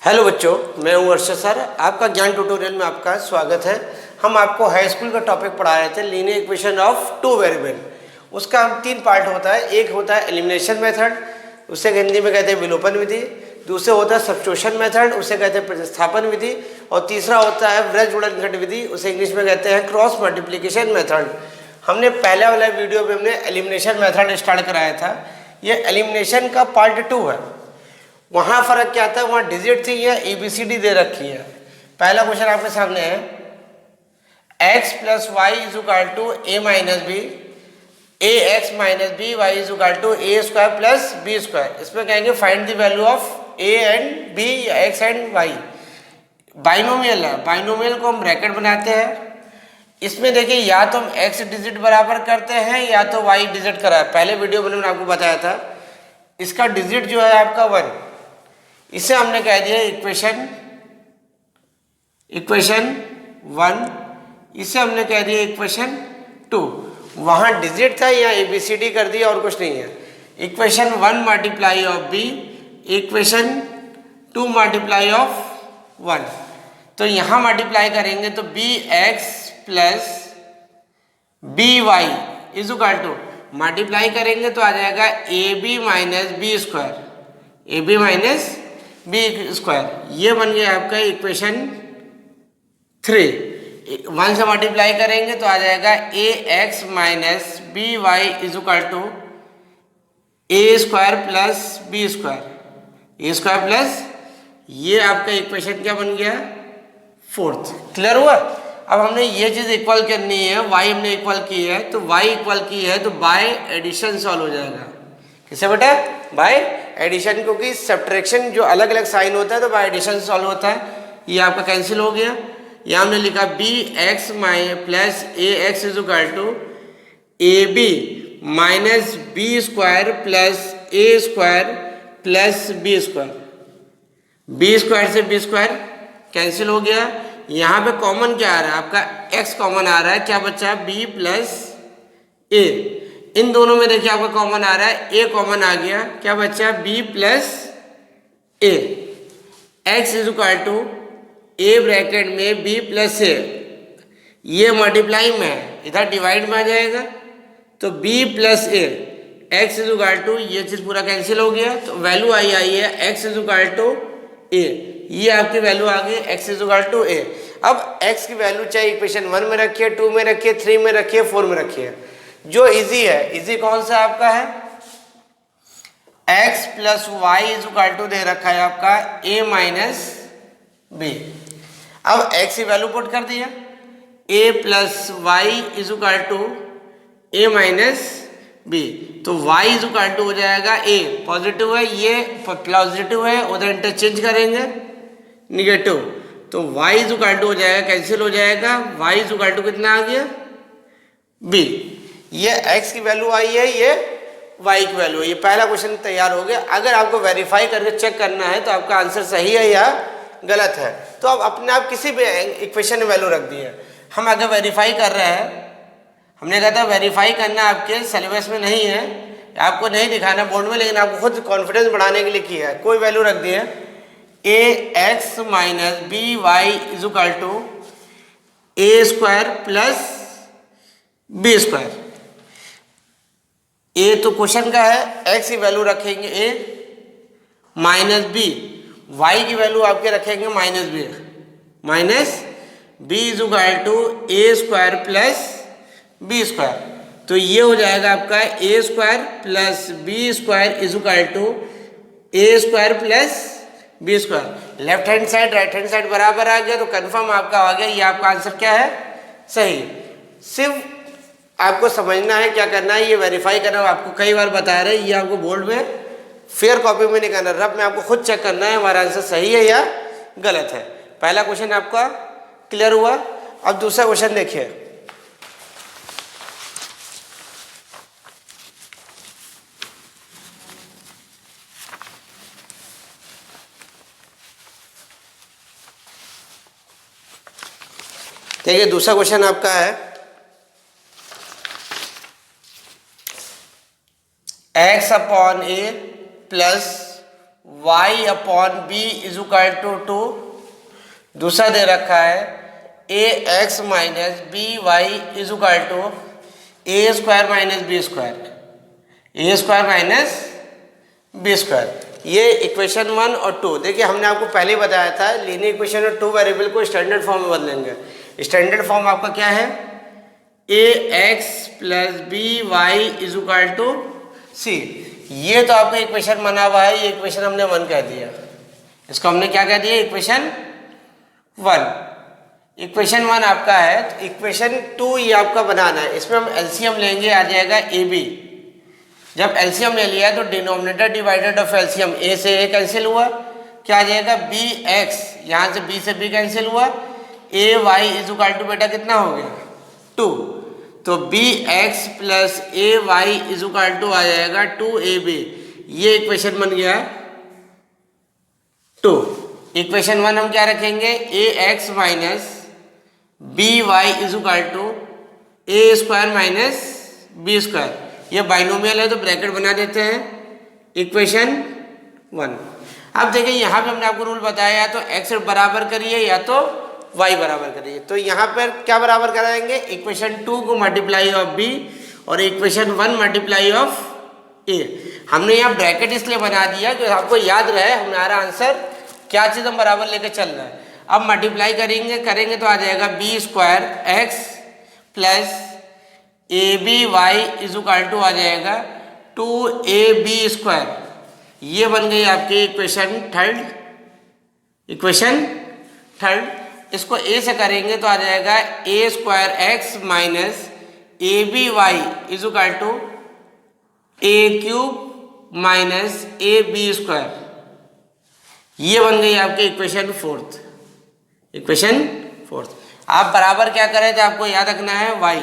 Hello बच्चों, मैं हूं अर्षद सर। आपका ज्ञान ट्यूटोरियल में आपका स्वागत है। हम आपको हाई स्कूल का टॉपिक पढ़ा रहे थे, linear equation of two variable. उसका तीन पार्ट होता है। एक होता है एलिमिनेशन मेथड, उसे हिंदी में कहते हैं विलोपन विधि। दूसरा होता है सब्स्टिट्यूशन मेथड, उसे कहते हैं प्रतिस्थापन विधि। और तीसरा होता है वृत्त गुणन घट विधि, उसे इंग्लिश में कहते हैं क्रॉस मल्टीप्लिकेशन मेथड। हमने पहले वाला वीडियो में हमने एलिमिनेशन मेथड स्टार्ट कराया था। ये एलिमिनेशन का पार्ट 2 है। वहाँ फर्क क्या था, वहाँ डिजिट थी या ABCD दे रखी है। पहला क्वेश्चन आपके सामने है x plus Y is equal to a minus B, ax minus B Y is equal to a square plus B square. इसमें कहेंगे find the value of a and b या x एंड y। बाइनोमियल है, binomial को हम bracket बनाते हैं। इसमें देखिए या तो हम x डिजिट बराबर करते हैं या तो y डिजिट करा। पहले वीडियो में मैंने आपको बताया था इसका डिजिट जो है आपका 1, इसे हमने कह दिया इक्वेशन 1, इसे हमने कह दिया इक्वेशन 2। वहाँ डिजिट था, यहाँ ABCD कर दिया और कुछ नहीं है। Equation 1 multiply of B, equation 2 multiply of 1। तो यहाँ मल्टीप्लाई करेंगे तो bx plus by is equal to, multiply करेंगे तो आ जाएगा ab minus B square, ab minus B square. ये बन गया आपका इक्वेशन 3। 1 से मल्टीप्लाई करेंगे तो आ जाएगा ax minus B Y is equal to A square plus B square, A square plus, ये आपका इक्वेशन क्या बन गया 4th। क्लियर हुआ। अब हमने ये चीज़ इक्वल करनी है, y हमने इक्वल की है तो y इक्वल की है तो बाय एडिशन सॉल्व हो जाएगा। किसे बेटा? बाय एडिशन, क्योंकि सब्ट्रैक्शन जो अलग अलग साइन होता है तो बाय एडिशन सॉल्व होता है। ये आपका कैंसिल हो गया। यहाँ हमने लिखा bx plus ax is equal to ab minus B square plus A square plus B square. B square से बी स्क्वायर कैंसिल हो गया। यहाँ पे कॉमन क्या आ रहा है आपका? x कॉमन आ रहा है। क्या बच्चा? b प्लस ए। इन दोनों में देखिए आपका कॉमन आ रहा है, a कॉमन आ गया। क्या बच्चा? b plus A. x is equal to a bracket में b प्लस ए, ये मल्टीप्लाई में है, इधर डिवाइड में आ जाएगा तो b plus A, x is equal to, ये चीज़ पूरा कैंसिल हो गया तो वैल्यू आई है x is equal to a। ये आपकी वैल्यू आ गई x is equal to a। अब x की वैल्यू चाहे इक्वेशन 1 में रखिए, 2 में रखिए, 3 में रखिए, 4 में रखिए। जो इजी है, इजी कौन सा आपका है? x plus Y is equal to दे रखा है आपका a माइनस बी। अब x की वैल्यू पुट कर दिया, a plus Y is equal to a minus b. तो y इज इक्वल टू हो जाएगा a, पॉजिटिव है, ये पॉजिटिव है, उधर इंटरचेंज करेंगे निगेटिव, तो y इज इक्वल टू हो जाएगा, कैंसिल हो जाएगा। y इज इक्वल टू कितना आ गया? b। ये x की वैल्यू आई है, ये y की वैल्यू है। ये पहला क्वेश्चन तैयार हो गया। अगर आपको वेरीफाई करके चेक करना है तो आपका आंसर सही है या गलत है, तो आप अपने आप किसी भी इक्वेशन में वैल्यू रख दिए। हम अगर वेरीफाई कर रहे हैं, हमने कहा था वेरीफाई करना आपके सिलेबस में नहीं है, आपको नहीं दिखाना बोर्ड में, लेकिन आपको खुद कॉन्फिडेंस बढ़ाने के लिए किया है। कोई वैल्यू रख दिए ax minus B Y is equal to A square plus B square. ए तो क्वेश्चन का है, x की वैल्यू रखेंगे a माइनस बी, वाई की वैल्यू आपके रखेंगे minus b, minus b is equal to A square plus B square. तो ये हो जाएगा आपका a square plus B square is equal to A square plus B square. Left hand side right hand side बराबर आ गया तो confirm आपका आ गया। ये आपका आंसर क्या है? सही। सिर्फ आपको समझना है, क्या करना है, ये वेरीफाई करना है। आपको कई बार बता रहे हैं, ये आपको बोर्ड में फेयर कॉपी में नहीं करना, रफ में आपको खुद चेक करना है हमारा आंसर सही है या गलत है। पहला क्वेश्चन आपका क्लियर हुआ। अब दूसरा क्वेश्चन देखिए। देखिए दूसरा क्वेश्चन आपका है x upon a plus y upon b is equal to 2। दूसरा दे रखा है a x minus B Y is equal to A square minus B square, A square minus B square. ये इक्वेशन 1 और 2। देखिए हमने आपको पहले बताया था लीनियर इक्वेशन और 2 वेरिएबल को स्टैंडर्ड फॉर्म में बदलेंगे। स्टैंडर्ड फॉर्म आपका क्या है, a x plus b Y is equal to c. ये तो आपका इक्वेशन बना हुआ है, ये इक्वेशन हमने 1 कह दिया, इसको हमने क्या कह दिया, इक्वेशन 1। इक्वेशन 1 आपका है। तो इक्वेशन 2 ये आपका बनाना है, इसमें हम एलसीएम लेंगे, आ जाएगा ए बी। जब एलसीएम ले लिया तो डिनोमिनेटर डिवाइडेड ऑफ एलसीएम, ए से ए कैंसिल हुआ, क्या आ जाएगा बी एक्स, यहाँ से बी से बी कैंसिल हुआ, a Y is equal to बेटा कितना हो गया 2। तो b x plus A Y is equal to आ जाएगा 2ab। ये इक्वेशन बन गया 2। इक्वेशन 1 हम क्या रखेंगे, a x minus B Y is equal to A square minus B square. ये बाइनोमियल है तो ब्रैकेट बना देते हैं, इक्वेशन 1। अब देखिए यहाँ पे हमने आपको रूल बताया, या तो x बराबर करिए या तो y बराबर करिए। तो यहाँ पर क्या बराबर कराएंगे, इक्वेशन 2 को मल्टीप्लाई ऑफ b और इक्वेशन 1 मल्टीप्लाई ऑफ a। हमने यहाँ ब्रैकेट इसलिए बना दिया कि आपको याद रहे हमारा आंसर क्या चीज़ हम बराबर लेके चल रहा है। अब मल्टीप्लाई करेंगे तो आ जाएगा B square x plus A B Y is equal to आ जाएगा 2ab स्क्वायर। ये बन गई आपकी इक्वेशन 3। इक्वेशन 3 इसको ए से करेंगे तो आ जाएगा a square x minus A B Y is equal to a cube minus A B square. ये बन गई आपकी इक्वेशन 4। इक्वेशन 4 आप बराबर क्या करें थे, आपको याद रखना है y।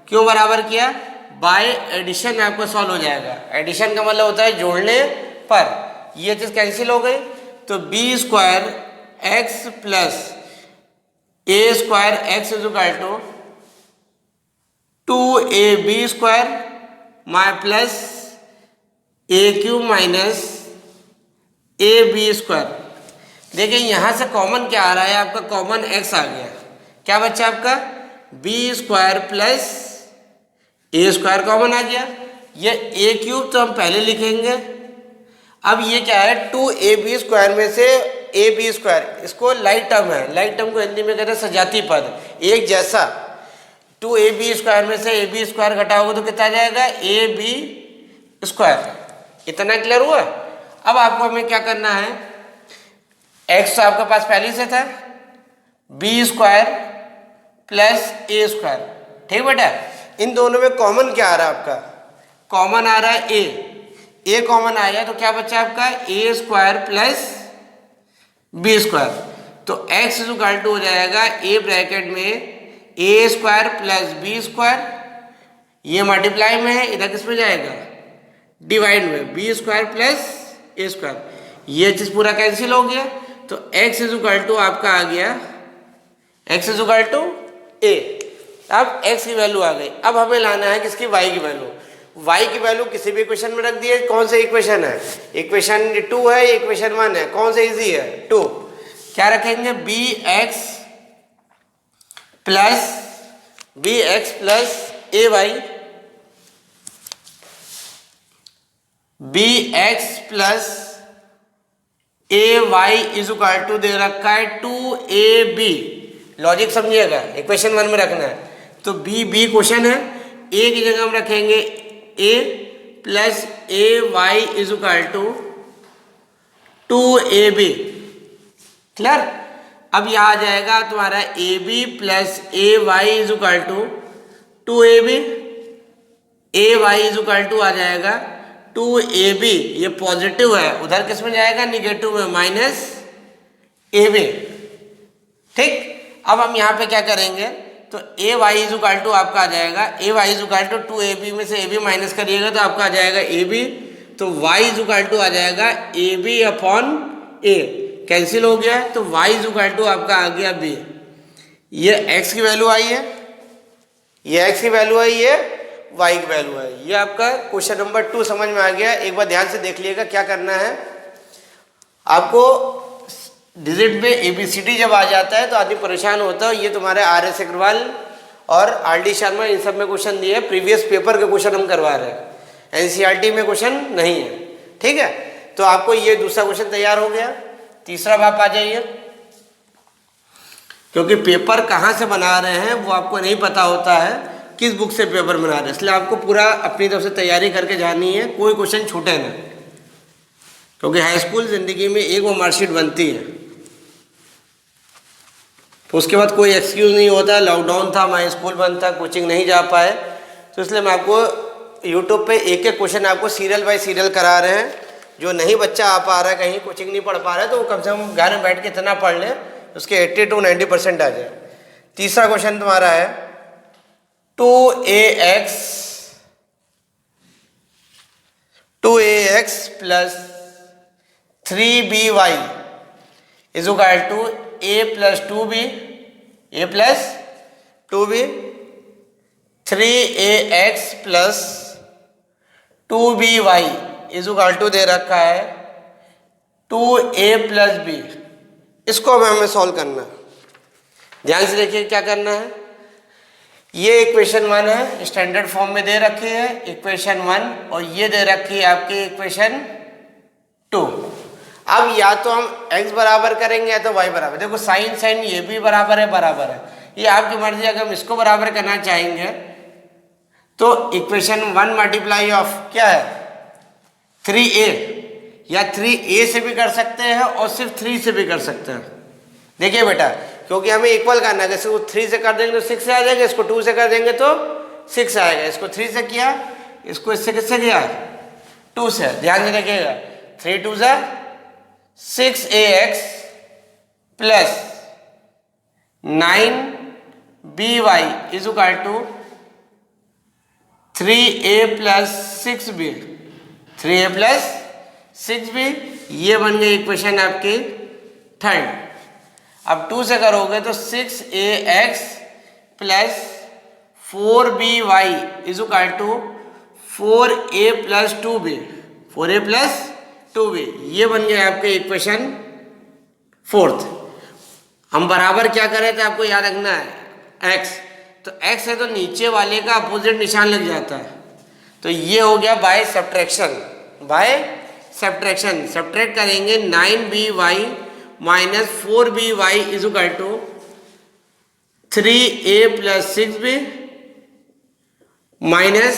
क्यों बराबर किया, बाय एडिशन आपको सॉल्व हो जाएगा। एडिशन का मतलब होता है जोड़ने पर। ये चीज कैंसिल हो गई तो B square x plus A square x is equal to 2ab square माई plus A cube minus A B square. देखिए यहाँ से कॉमन क्या आ रहा है, आपका कॉमन x आ गया, क्या बच्चा आपका बी स्क्वायर प्लस ए स्क्वायर कॉमन आ गया। ये ए क्यूब तो हम पहले लिखेंगे। अब ये क्या है 2ab स्क्वायर में से ए बी स्क्वायर, इसको लाइक टर्म है, लाइक टर्म को हिंदी में कहते हैं सजाती पद, एक जैसा। 2ab स्क्वायर में से ए बी स्क्वायर घटाओगे तो कितना आ जाएगा ए बी स्क्वायर। इतना क्लियर हुआ। अब आपको हमें क्या करना है, x तो आपके पास पहले से था बी स्क्वायर प्लस ए स्क्वायर, ठीक बेटा। इन दोनों में कॉमन क्या आ रहा है, आपका कॉमन आ रहा है ए कॉमन आया तो क्या बच्चा आपका a square plus B square. तो x इज इक्वल टू हो जाएगा ए ब्रैकेट में ए स्क्वायर प्लस बी स्क्वायर, ये मल्टीप्लाई में है, इधर किस में जाएगा डिवाइड में, बी स्क्वायर प्लस ए स्क्वायर। ये चीज पूरा कैंसिल हो गया तो x इज इक्वल टू आपका आ गया x is equal to a। अब x की वैल्यू आ गई। अब हमें लाना है किसकी, y की वैल्यू। y की वैल्यू किसी भी इक्वेशन में रख दिए। कौन सा इक्वेशन है, इक्वेशन 2 है, इक्वेशन 1 है, कौन सा इजी है 2। क्या रखेंगे b x plus A y, b x plus A Y is equal to दे रखा है 2ab। लॉजिक समझिएगा, इक्वेशन 1 में रखना है। तो बी क्वेश्चन है, ए की जगह हम रखेंगे a plus A Y is equal to 2ab। Clear. अब यह आ जाएगा तुम्हारा a b plus A Y is equal to 2ab। A Y is equal to आ जाएगा 2ab, ये पॉजिटिव है, उधर किस में जाएगा निगेटिव में, माइनस ab। ठीक। अब हम यहाँ पे क्या करेंगे तो a Y is equal to आपका आ जाएगा ए Y is equal to 2ab में से ab माइनस करिएगा तो आपका आ जाएगा ab। तो y इज इक्वल टू आ जाएगा ab अपॉन a, कैंसिल हो गया तो y इज इक्वल टू आपका आ गया b। ये x की वैल्यू आई है, ये x की वैल्यू आई है, y की वैल्यू है। ये आपका क्वेश्चन नंबर 2 समझ में आ गया। एक बार ध्यान से देख लीजिएगा क्या करना है। आपको डिजिट में ABCD जब आ जाता है तो आदमी परेशान होता है। ये तुम्हारे RS अग्रवाल और RD शर्मा इन सब में क्वेश्चन दिए, प्रीवियस पेपर के क्वेश्चन हम करवा रहे हैं, NCERT में क्वेश्चन नहीं है। ठीक है, तो आपको ये दूसरा क्वेश्चन तैयार हो गया। तीसरा आप आ जाइए, क्योंकि पेपर कहाँ से बना रहे हैं वो आपको नहीं पता होता है, किस बुक से पेपर बना रहे हैं, इसलिए आपको पूरा अपनी तरफ से तैयारी करके जानी है, कोई क्वेश्चन छूटे ना, क्योंकि हाई स्कूल ज़िंदगी में एक वो मार्कशीट बनती है, तो उसके बाद कोई एक्सक्यूज़ नहीं होता। लॉकडाउन था, मैं स्कूल बंद था, कोचिंग नहीं जा पाए, तो इसलिए मैं आपको यूट्यूब पे एक एक क्वेश्चन आपको सीरियल बाय सीरियल करा रहे हैं। जो नहीं बच्चा आ पा रहा है, कहीं कोचिंग नहीं पढ़ पा रहा है, तो वो कम से कम घर में बैठ के इतना पढ़ ले उसके 80 to 90% आ जाए। तीसरा क्वेश्चन तुम्हारा है 2ax plus 3by is equal to a plus 2b 3ax plus 2by is equal to दे रखा है 2a प्लस b। इसको हमें सॉल्व करना है। ध्यान से देखिए क्या करना है। ये इक्वेशन 1 है, स्टैंडर्ड फॉर्म में दे रखी है इक्वेशन 1, और ये दे रखी है आपकी इक्वेशन 2। अब या तो हम x बराबर करेंगे या तो y बराबर। देखो साइन साइन ये भी बराबर है, ये आपकी मर्जी। अगर हम इसको बराबर करना चाहेंगे तो इक्वेशन 1 मल्टीप्लाई ऑफ क्या है 3a, या 3a से भी कर सकते हैं और सिर्फ 3 से भी कर सकते हैं। देखिए बेटा, क्योंकि हमें इक्वल करना है, इसको 3 से कर देंगे तो 6 आ जाएगा, इसको 2 से कर देंगे तो 6 आएगा। इसको 3 से किया, इसको इससे किससे किया 2 से। ध्यान से देखिएगा 3 2 6ax plus 9by is equal to 3a plus 6b, 3a plus 6b। ये बन गई इक्वेशन आपकी 3rd। अब 2 से करोगे तो 6ax plus 4by is equal to 4a plus 2b, 4a plus 2b। ये बन गया आपके इक्वेशन 4th। हम बराबर क्या कर रहे थे आपको याद रखना है x, तो x है तो नीचे वाले का अपोजिट निशान लग जाता है, तो ये हो गया बाय सब्ट्रैक्शन। सब्ट्रैक्ट करेंगे 9by minus 4by is equal to 3a plus 6b minus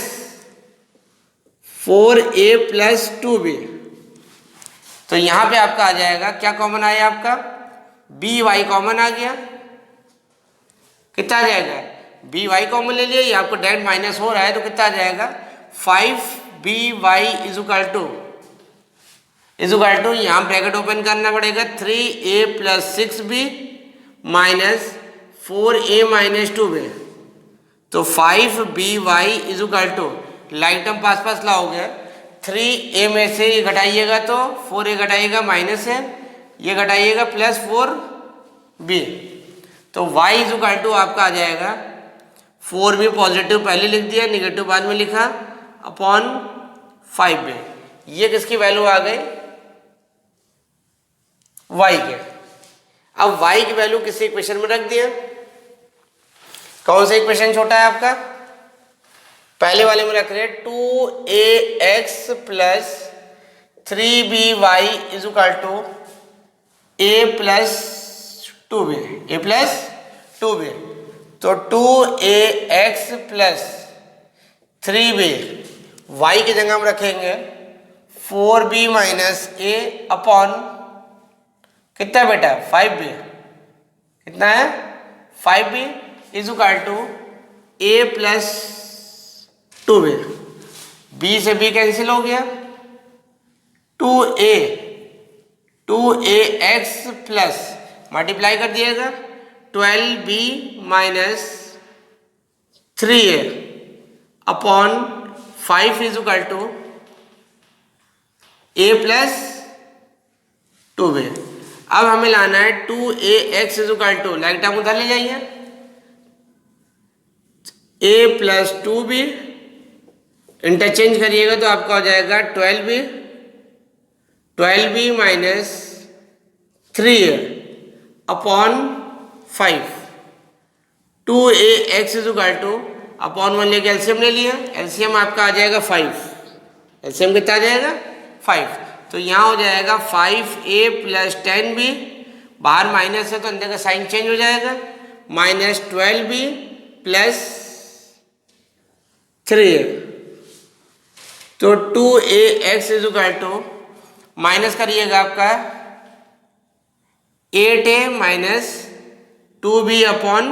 4a plus 2b। तो यहां पे आपका आ जाएगा क्या कॉमन आया आपका by कॉमन आ गया। कितना आ जाएगा by कॉमन ले लिया, ये आपको डायरेक्ट माइनस हो रहा है तो कितना आ जाएगा 5by इज इक्वल टू यहाँ ब्रैकेट ओपन करना पड़ेगा 3a plus 6b minus 4a minus 2b। तो 5by is equal to like term pass लाओगे, 3a में से ये घटाइएगा तो 4a घटाइएगा माइनस है, ये घटाइएगा प्लस 4b। तो y इज इक्वल टू आपका आ जाएगा 4b पॉजिटिव पहले लिख दिया, निगेटिव बाद में लिखा, अपॉन 5b। ये किसकी वैल्यू आ गई y के। अब y की वैल्यू किसी इक्वेशन में रख दिया। कौन सा इक्वेशन छोटा है आपका, पहले वाले में रख रहे 2ax plus 3by is equal to a plus 2b। तो 2ax प्लस 3b y की जगह हम रखेंगे 4b माइनस a अपॉन कितना बेटा 5b। कितना है 5b is equal to a plus 2b। b से b कैंसिल हो गया, 2ax प्लस मल्टीप्लाई कर दिएगा 12b minus 3a upon 5 is equal to a plus 2b। अब हमें लाना है 2ax is equal to like term उधर ले जाइए a प्लस 2b, इंटरचेंज करिएगा तो आपका हो जाएगा 12b minus 3 upon 5, 2ax is equal two upon 1 लेके एलसीएम ले लिया, एलसीएम आपका आ जाएगा 5, एलसीएम कितना आ जाएगा 5, तो यहाँ हो जाएगा 5a प्लस 10b, बाहर माइनस है तो अंदर का साइन चेंज हो जाएगा, माइनस 12b प्लस 3a, तो 2ax is equal to minus करिएगा आपका 8a माइनस 2b अपॉन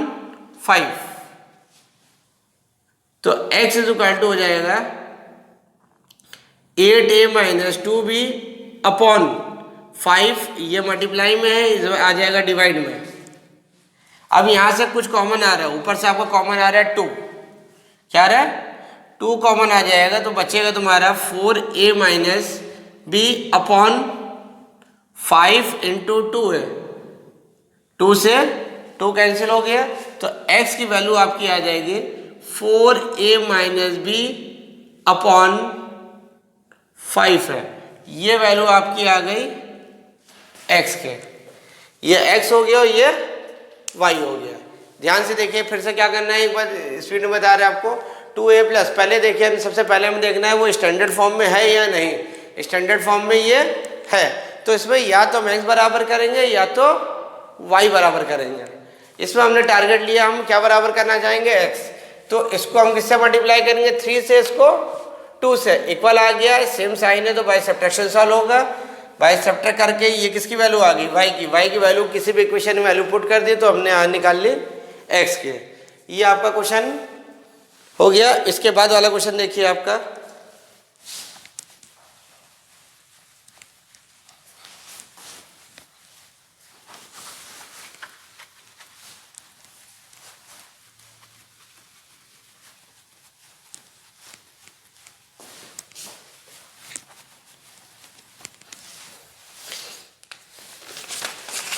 5, तो x इज इक्वल टू हो जाएगा 8a माइनस 2b अपॉन 5, ये मल्टीप्लाई में है, आ जाएगा डिवाइड में। अब यहां से कुछ कॉमन आ रहा है, ऊपर से आपका कॉमन आ रहा है 2, क्या आ रहा है 2 कॉमन आ जाएगा, तो बचेगा तुम्हारा 4a minus b upon 5 into 2 है, 2 से 2 कैंसिल हो गया, तो x की वैल्यू आपकी आ जाएगी 4a माइनस b अपॉन 5 है, ये वैल्यू आपकी आ गई x के, ये x हो गया और ये y हो गया। ध्यान से देखिए, फिर से क्या करना है, एक बार स्पीड में बता रहे हैं आपको, 2a प्लस, पहले देखिए सबसे पहले हमें देखना है वो स्टैंडर्ड फॉर्म में है या नहीं, स्टैंडर्ड फॉर्म में ये है, तो इसमें या तो हम x बराबर करेंगे या तो y बराबर करेंगे। इसमें हमने टारगेट लिया, हम क्या बराबर करना चाहेंगे x, तो इसको हम किससे मल्टीप्लाई करेंगे 3 से, इसको 2 से, इक्वल आ गया, सेम साइन है तो बाय सब्ट्रैक्शन सॉल्व होगा, बाय सब्ट्रैक्ट करके ये किसकी वैल्यू आ गई y की वैल्यू किसी भी इक्वेशन में वैल्यू पुट कर दी तो हमने यहाँ निकाल ली x के। ये आपका क्वेश्चन हो गया। इसके बाद वाला क्वेश्चन देखिए आपका,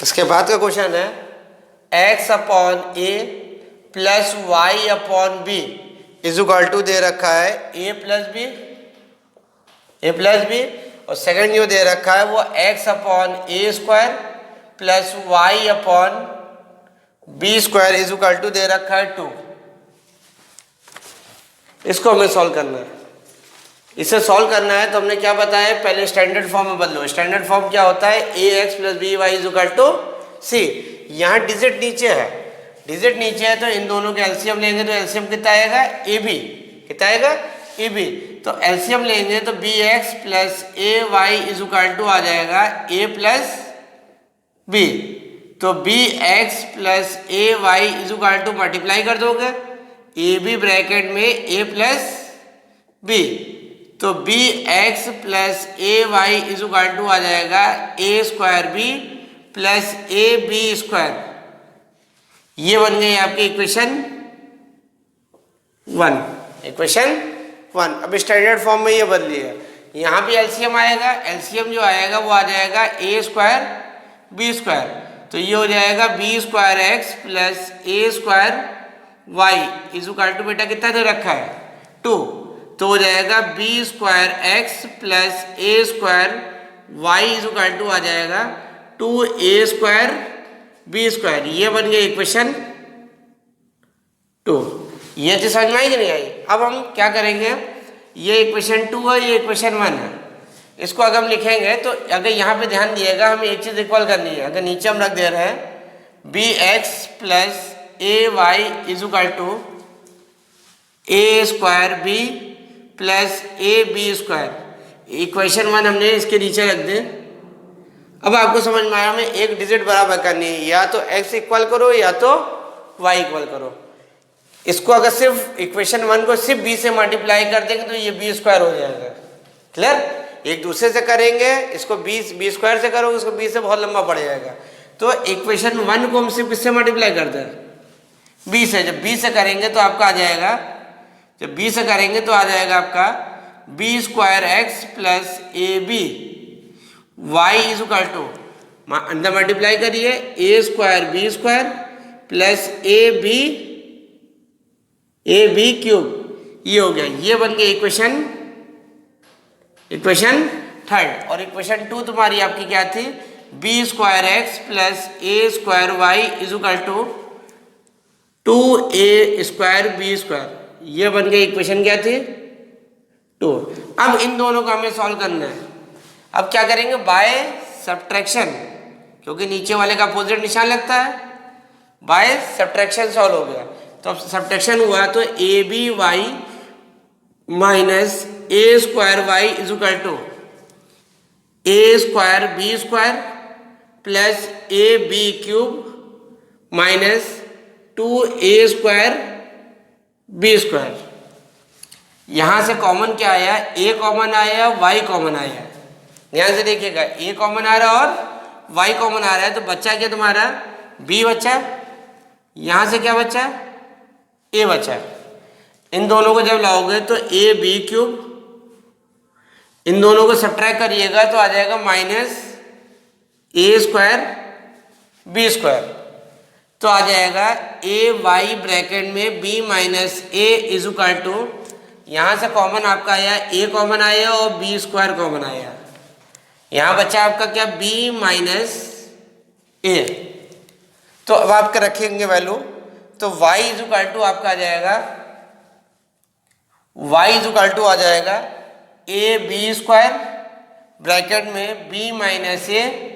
इसके बाद का क्वेश्चन है x upon a plus y upon b is equal to दे रखा है a प्लस बी, और सेकंड जो दे रखा है वो x upon a square plus y upon b square is equal to दे रखा है 2। इसको हमें सॉल्व करना है। इसे सॉल्व करना है तो हमने क्या बताया, पहले स्टैंडर्ड फॉर्म में बदलो। स्टैंडर्ड फॉर्म क्या होता है, ax plus b Y is equal to c. यहाँ डिजिट नीचे है, डिजिट नीचे है तो इन दोनों के एलसीएम लेंगे तो एलसीएम कितना आएगा ए बी, कितना आएगा ए बी, तो एलसीएम लेंगे तो b x plus A Y is equal to आ जाएगा ए प्लस बी, तो b x plus A Y is equal to multiply कर दोगे ए बी ब्रैकेट में ए प्लस बी, तो b x plus A Y is equal to आ जाएगा a square B plus A B square. ये बन गई आपकी इक्वेशन 1, इक्वेशन 1। अब स्टैंडर्ड फॉर्म में ये बदली है, यहाँ भी एलसीएम आएगा, एलसीएम जो आएगा वो आ जाएगा ए स्क्वायर बी स्क्वायर, तो ये हो जाएगा B square x plus A square Y is equal to बेटा कितना दे रखा है 2, तो हो जाएगा B square x plus A square Y is equal to आ जाएगा 2a स्क्वायर बी स्क्वायर। ये बन गई इक्वेशन 2। ये चीज समझ में आई कि नहीं आई? अब हम क्या करेंगे, ये इक्वेशन 2 है, ये इक्वेशन 1 है, इसको अगर हम लिखेंगे तो अगर यहाँ पे ध्यान दिएगा हमें एक चीज इक्वल करनी है। अगर नीचे हम रख दे रहे हैं B x plus A Y is equal to A square B plus A B square, equation 1 हमने इसके नीचे रख दे। अब आपको समझ में आया, हमें एक डिजिट बराबर करनी है, या तो x इक्वल करो या तो y इक्वल करो। इसको अगर सिर्फ इक्वेशन 1 को सिर्फ b से मल्टीप्लाई कर देंगे तो ये b स्क्वायर हो जाएगा। क्लियर? एक दूसरे से करेंगे, इसको b स्क्वायर से करोगे इसको b से बहुत लंबा पड़ जाएगा, तो इक्वेशन 1 को हम सिर्फ किससे मल्टीप्लाई करते हैं b से। जब b से करेंगे तो आपका आ जाएगा, जब b से करेंगे तो आ जाएगा आपका b square x plus A B Y is equal to, अंदर मल्टीप्लाई करिए a square B square plus A B cube, ये हो गया। ये बन गया इक्वेशन 3। और इक्वेशन 2 तुम्हारी आपकी क्या थी, B square x plus A square Y is equal to 2a square B square. ये बन गई इक्वेशन क्या थी 2। अब इन दोनों को हमें सॉल्व करना है। अब क्या करेंगे बाय सब्ट्रैक्शन, क्योंकि नीचे वाले का अपोजिट निशान लगता है। बाय सब्ट्रैक्शन सॉल्व हो गया, तो अब सब्ट्रैक्शन हुआ तो A B Y minus A square Y is equal to A square B square plus A B cube minus 2a square B square. यहां से कॉमन क्या आया, a कॉमन आया, y कॉमन आया। ध्यान से देखिएगा, a कॉमन आ रहा है और y कॉमन आ रहा है, तो बच्चा क्या तुम्हारा b बच्चा, यहां से क्या बच्चा a बच्चा। इन दोनों को जब लाओगे तो a b क्यूब, इन दोनों को सब्ट्रैक्ट करिएगा तो आ जाएगा minus a square B square. तो आ जाएगा ए वाई ब्रैकेट में B minus A is equal to, यहाँ से कॉमन आपका आया ए कॉमन आया और बी स्क्वायर कॉमन आया। यहाँ बच्चा आपका क्या बी माइनस ए। तो अब आपका रखेंगे वैल्यू, तो y इज इक्वल टू आपका आ जाएगा, y इज इक्वल टू आ जाएगा ए बी स्क्वायर ब्रैकेट में बी माइनस ए,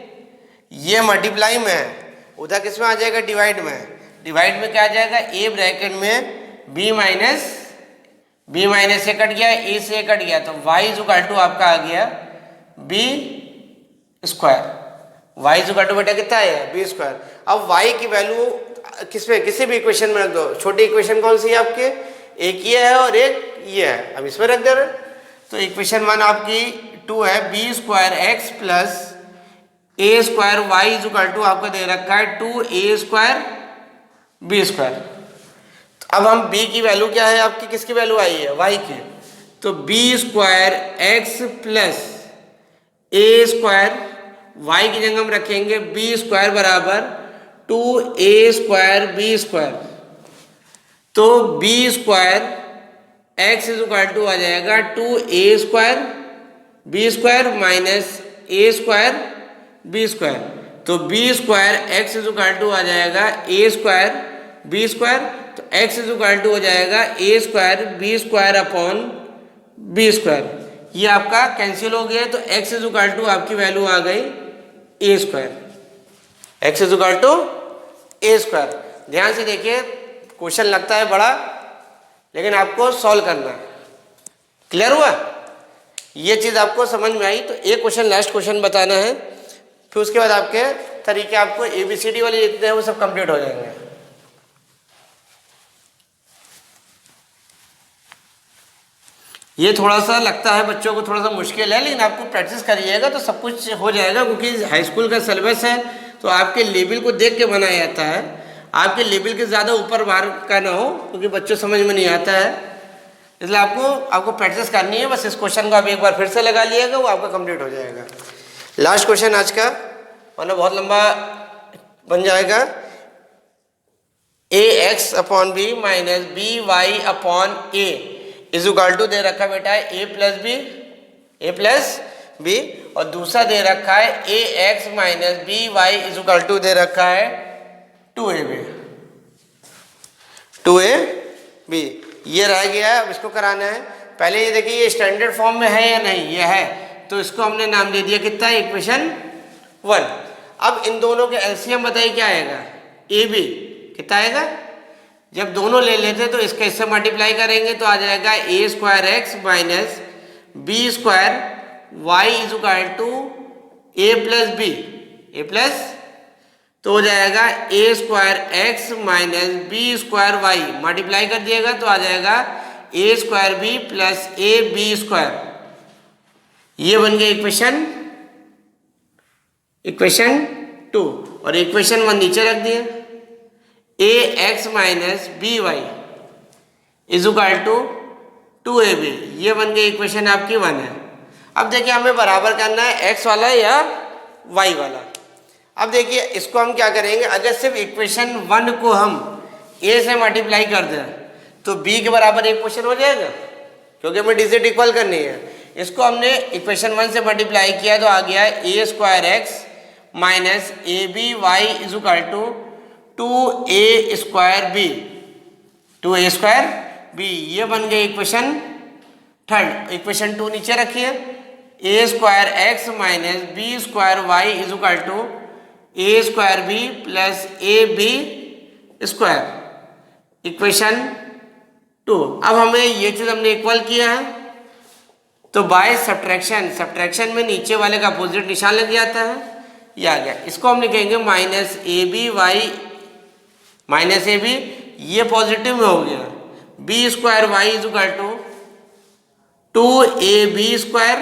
ये मल्टीप्लाई में है, उधर किस में आ जाएगा डिवाइड में। डिवाइड में क्या आ जाएगा a ब्रैकेट में b माइनस ए कट गया, a से कट गया, तो y इज इक्वल टू आपका आ गया b square. y is equal to बेटा कितना है b स्क्वायर। अब y की वैल्यू किसमें किसी भी इक्वेशन में रख दो। छोटी इक्वेशन कौन सी है आपके, एक ये है और एक ये है, अब इसमें रख दे रहे। तो इक्वेशन 1 आपकी 2 है B square x plus A square Y is equal to आपका दे रखा है 2a स्क्वायर बी स्क्वायर। अब हम b की वैल्यू क्या है आपकी, किसकी वैल्यू आई है y की, तो बी स्क्वायर एक्स प्लस ए स्क्वायर वाई की जगह हम रखेंगे बी स्क्वायर बराबर 2a स्क्वायर बी स्क्वायर। तो B square x is equal to आ जाएगा 2a square B square minus ए स्क्वायर बी स्क्वायर। तो B square x is equal to आ जाएगा ए स्क्वायर बी स्क्वायर, तो एक्स इज इक्वल टू हो जाएगा a square B square upon b square. ये आपका कैंसिल हो गया, तो एक्स इज इक्वल टू आपकी वैल्यू आ गई a square, x is equal to A square. ध्यान से देखिए, क्वेश्चन लगता है बड़ा लेकिन आपको सॉल्व करना है। क्लियर हुआ, ये चीज आपको समझ में आई। तो एक क्वेश्चन लास्ट क्वेश्चन बताना है, फिर उसके बाद आपके तरीके आपको ABCD वाले जितने हैं वो सब कंप्लीट हो जाएंगे। ये थोड़ा सा लगता है बच्चों को थोड़ा सा मुश्किल है, लेकिन आपको प्रैक्टिस करिएगा तो सब कुछ हो जाएगा, क्योंकि हाई स्कूल का सिलेबस है तो आपके लेवल को देख के बनाया जाता है। आपके लेवल के ज़्यादा ऊपर बाहर का ना हो, क्योंकि बच्चों समझ में नहीं आता है, इसलिए आपको प्रैक्टिस करनी है। बस इस क्वेश्चन को आप एक बार फिर से लगा लिएगा, वो आपका कंप्लीट हो जाएगा। लास्ट क्वेश्चन आज का, वरना बहुत लंबा बन जाएगा। A x upon b minus B y upon a is equal to दे रखा बेटा है ए प्लस बी, और दूसरा दे रखा है a x minus B Y is equal to दे रखा है 2ab। ये रह गया है, अब इसको कराना है। पहले ये देखिए ये स्टैंडर्ड फॉर्म में है या नहीं, ये है, तो इसको हमने नाम दे दिया कितना, इक्वेशन 1। अब इन दोनों के एलसीएम बताइए क्या आएगा, ab कितना आएगा। जब दोनों ले लेते तो इसका इससे मल्टीप्लाई करेंगे तो आ जाएगा a square x minus B square Y is equal to a plus b, a plus, तो हो जाएगा a square x minus B square y, multiply कर दिएगा तो आ जाएगा a square B plus A B square. ये बन गया इक्वेशन 2, और इक्वेशन 1 नीचे रख दिए, a x minus B Y is equal to 2ab। ये बन गई इक्वेशन आपकी 1 है। अब देखिए हमें बराबर करना है x वाला या y वाला। अब देखिए इसको हम क्या करेंगे, अगर सिर्फ इक्वेशन 1 को हम a से मल्टीप्लाई कर दें तो b के बराबर एक क्वेश्चन हो जाएगा, क्योंकि हमें डिजिट इक्वल करनी है। इसको हमने इक्वेशन 1 से मल्टीप्लाई किया तो आ गया a square x minus A B Y is equal to 2a square b, 2a square b. ये बन गई इक्वेशन थर्ड। इक्वेशन 2 नीचे रखिए, a square x minus B square Y is equal to A square B plus A B square. Equation 2। अब हमें ये चीज हमने इक्वल किया है, तो बाय सब्ट्रैक्शन में नीचे वाले का अपोजिट निशान लग जाता है, ये आ गया। इसको हम लिखेंगे minus A B Y minus A B, ये पॉजिटिव में हो गया, B square Y is equal to 2ab square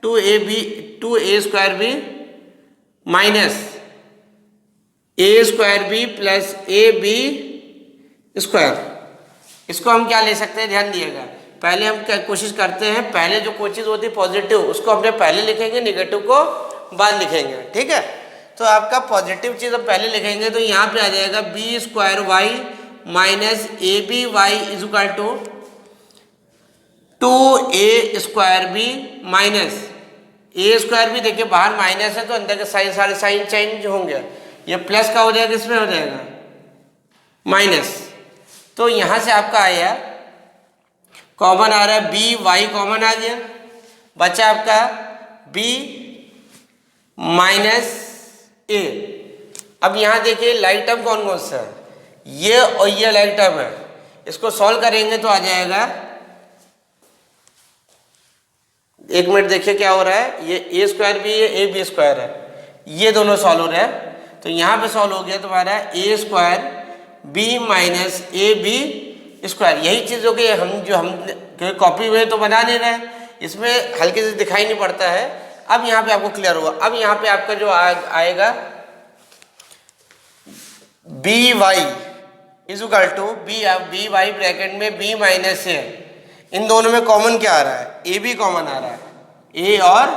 2a square B minus A square B plus A B square. इसको हम क्या ले सकते हैं, ध्यान दिएगा। पहले हम क्या कोशिश करते हैं, पहले जो कोई चीज़ होती है पॉजिटिव उसको हमने पहले लिखेंगे, निगेटिव को बाद लिखेंगे, ठीक है। तो आपका पॉजिटिव चीज़ हम पहले लिखेंगे, तो यहाँ पे आ जाएगा B square Y minus A B Y is equal to 2a square B minus A square B. देखिए बाहर माइनस है तो अंदर के सारे साइन चेंज होंगे, ये प्लस का हो जाएगा, इसमें हो जाएगा माइनस। तो यहाँ से आपका आया कॉमन आ रहा है बी वाई कॉमन आ गया, बचा आपका बी माइनस ए। अब यहाँ देखिए लाइक टर्म कौन कौन सा है, ये और ये लाइक टर्म है। इसको सॉल्व करेंगे तो आ जाएगा, एक मिनट देखिए क्या हो रहा है, ये ए स्क्वायर भी है, ए बी स्क्वायर है, ये दोनों सॉल्व हो रहे हैं। तो यहाँ पे सॉल्व हो गया तुम्हारा a square B minus A B square. यही चीज़ हो गई, हम कॉपी में तो बना नहीं रहे, इसमें हल्के से दिखाई नहीं पड़ता है। अब यहाँ पे आपको क्लियर होगा। अब यहाँ पे आपका जो आएगा B Y is equal to B Y bracket में बी माइनस ए, इन दोनों में कॉमन क्या आ रहा है, ए बी कॉमन आ रहा है, ए और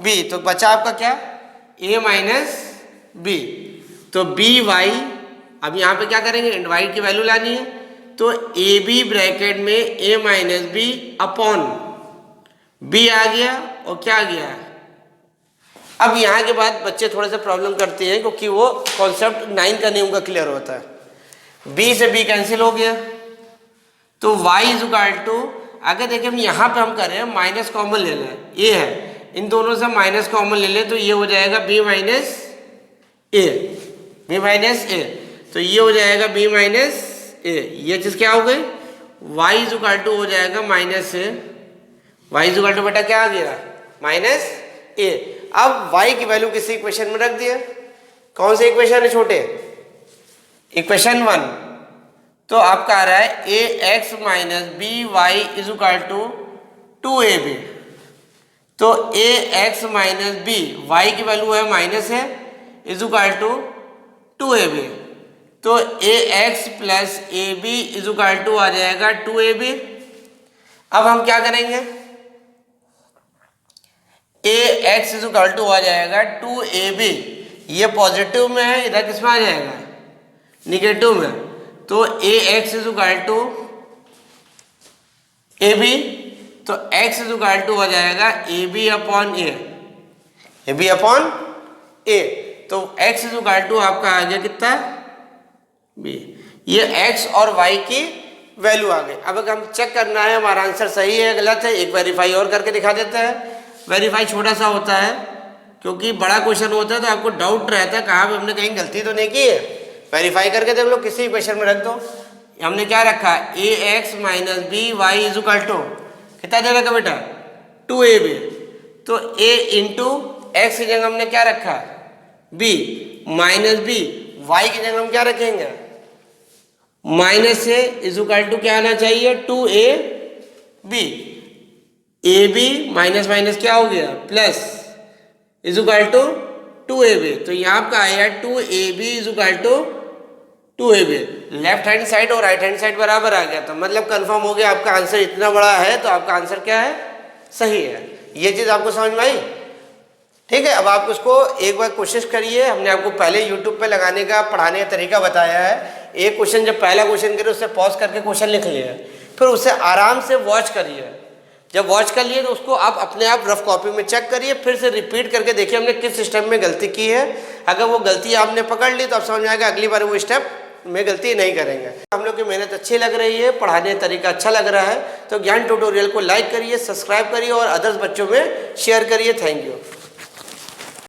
बी। तो बचा आपका क्या, ए माइनस बी। तो बी वाई, अब यहाँ पे क्या करेंगे, वाई की वैल्यू लानी है, तो ए बी ब्रैकेट में ए माइनस बी अपॉन बी आ गया, और क्या आ गया। अब यहाँ के बाद बच्चे थोड़े से प्रॉब्लम करते हैं, क्योंकि वो कॉन्सेप्ट 9 का नहीं उनका क्लियर होता है। बी से बी कैंसिल हो गया, तो y इज इक्वल टू, अगर देखिए हम यहाँ पे हम कर रहे हैं माइनस कॉमन ले लें, ये है, इन दोनों से माइनस कॉमन ले लें, तो ये हो जाएगा b माइनस ए, तो ये हो जाएगा b माइनस ए। ये चीज़ क्या हो गई, y इज इक्वल टू हो जाएगा minus A, y is equal to बेटा क्या आ गया, माइनस ए। अब y की वैल्यू किसी इक्वेशन में रख दिया, कौन सी इक्वेशन है छोटे, इक्वेशन 1। तो आपका आ रहा है a x minus B Y is equal to 2ab। तो a x minus B, y की वैल्यू है माइनस है, इज इक्वल टू 2ab। तो a x plus A b is equal to आ जाएगा 2ab। अब हम क्या करेंगे, a x is equal to आ जाएगा 2ab, ये पॉजिटिव में है, इधर किस में आ जाएगा, निगेटिव में। तो a x is equal to a b, तो एक्स इज इक्वल टू हो जाएगा ए बी अपॉन ए। तो एक्स इज इक्वल टू आपका आ गया कितना, बी। ये एक्स और वाई की वैल्यू आ गई। अब अगर हम चेक करना है हमारा आंसर सही है गलत है, एक वेरीफाई और करके दिखा देते हैं। वेरीफाई छोटा सा होता है, क्योंकि बड़ा क्वेश्चन होता है तो आपको डाउट रहता है कहाँ पे हमने कहीं गलती तो नहीं की है। वेरीफाई करके देख लो, किसी क्वेश्चन में रख दो। हमने क्या रखा, a x minus B Y is equal to कितना दे रखा बेटा, 2ab। तो a इंटू एक्स की जगह हमने क्या रखा, b माइनस बी, वाई की जगह हम क्या रखेंगे, minus A is equal to क्या आना चाहिए, 2ab। ab माइनस माइनस क्या हो गया, plus, is equal to 2ab। तो यहाँ आपका आया 2ab is equal to 2ab। Left hand side और राइट हैंड साइड बराबर आ गया, तो मतलब कंफर्म हो गया आपका आंसर इतना बड़ा है, तो आपका आंसर क्या है, सही है। ये चीज़ आपको समझ में आई, ठीक है। अब आप उसको एक बार कोशिश करिए। हमने आपको पहले यूट्यूब पे लगाने का पढ़ाने का तरीका बताया है। एक क्वेश्चन, जब पहला क्वेश्चन करिए उससे पॉज करके क्वेश्चन लिख लिए, फिर उसे आराम से वॉच करिए। जब वॉच कर लिए तो उसको आप अपने आप रफ कॉपी में चेक करिए, फिर से रिपीट करके देखिए हमने किस स्टेप में गलती की है। अगर वो गलती आपने पकड़ ली तो आप समझ में आएगा, अगली बार वो स्टेप में गलती नहीं करेंगे। हम लोग की मेहनत अच्छी लग रही है, पढ़ाने का तरीका अच्छा लग रहा है, तो ज्ञान ट्यूटोरियल को लाइक करिए, सब्सक्राइब करिए और अदर्स बच्चों में शेयर करिए। Thank you.